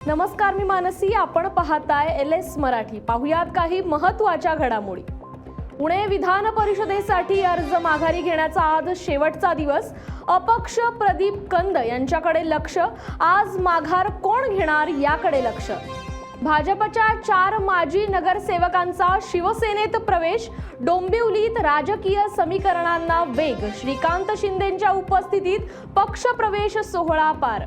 नमस्कार, मी मानसी. आपण पाहताय LS मराठी. पाहुयात काही महत्त्वाच्या घडामोडी. पुणे विधान परिषदेसाठी अर्ज माघारी घेण्याचा आज शेवटचा दिवस. अपक्ष प्रदीप कंद यांच्याकडे लक्ष. आज माघार कोण घेणार याकडे लक्ष. भाजपच्या 4 माजी नगरसेवकांचा शिवसेनेत प्रवेश. डोंबिवलीत राजकीय समीकरणांना वेग. श्रीकांत शिंदेंच्या उपस्थितीत पक्षप्रवेश सोहळा पार.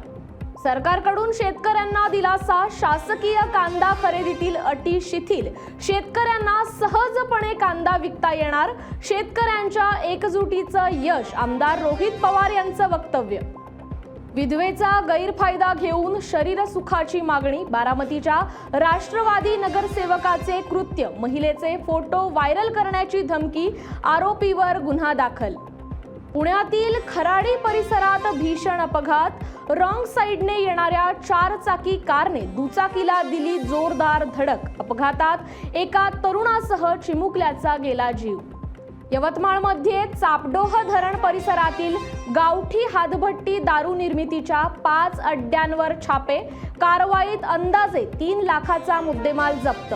सरकारकडून शेतकऱ्यांना दिलासा. शासकीय कांदा खरेदीतील अटी शिथिल. शेतकऱ्यांना सहजपणे कांदा विकता येणार. शेतकऱ्यांच्या एकजुटीचं यश. आमदार रोहित पवार यांचं वक्तव्य. विधवेचा गैरफायदा घेऊन शरीरसुखाची मागणी. बारामतीच्या राष्ट्रवादी नगरसेवकाचे कृत्य. महिलेचे फोटो व्हायरल करण्याची धमकी. आरोपीवर गुन्हा दाखल. पुण्यातील खराडी परिसरात भीषण अपघात. रॉंग साईडने येणाऱ्या 4 चाकी कारने दुचाकीला दिली जोरदार धडक. अपघातात एका तरुणासह चिमुकल्याचा गेला जीव. यवतमाळमध्ये चापडोह धरण परिसरातील गावठी हातभट्टी दारू निर्मितीच्या 5 अड्ड्यांवर छापे. कारवाईत अंदाजे 3 लाखाचा मुद्देमाल जप्त.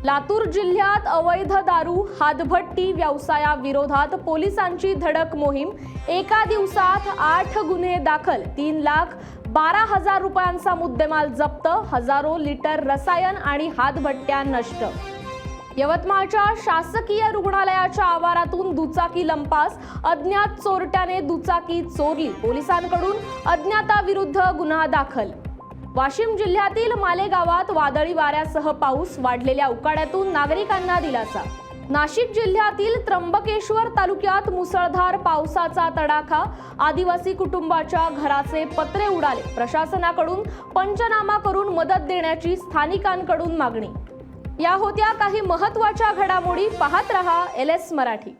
लातूर जिल्ह्यात अवैध दारू हातभट्टी व्यवसायाविरोधात पोलिसांची धडक मोहीम. एका दिवसात 8 गुन्हे दाखल. 3,12,000 रुपयांचा मुद्देमाल जप्त. हजारो लिटर रसायन आणि हातभट्ट्या नष्ट. यवतमाळच्या शासकीय रुग्णालयाच्या आवारातून दुचाकी लंपास. अज्ञात चोरट्याने दुचाकी चोरली. पोलिसांकडून अज्ञाताविरुद्ध गुन्हा दाखल. वाशिम जिल्ह्यातील मालेगावात वादळी वाऱ्यासह पाऊस. वाढलेल्या उकाड्यातून नागरिकांना दिलासा. नाशिक जिल्ह्यातील त्र्यंबकेश्वर तालुक्यात मुसळधार पावसाचा तडाखा. आदिवासी कुटुंबाच्या घराचे पत्रे उडाले. प्रशासनाकडून पंचनामा करून मदत देण्याची स्थानिकांकडून मागणी. या होत्या काही महत्त्वाच्या घडामोडी. पाहत रहा LS मराठी.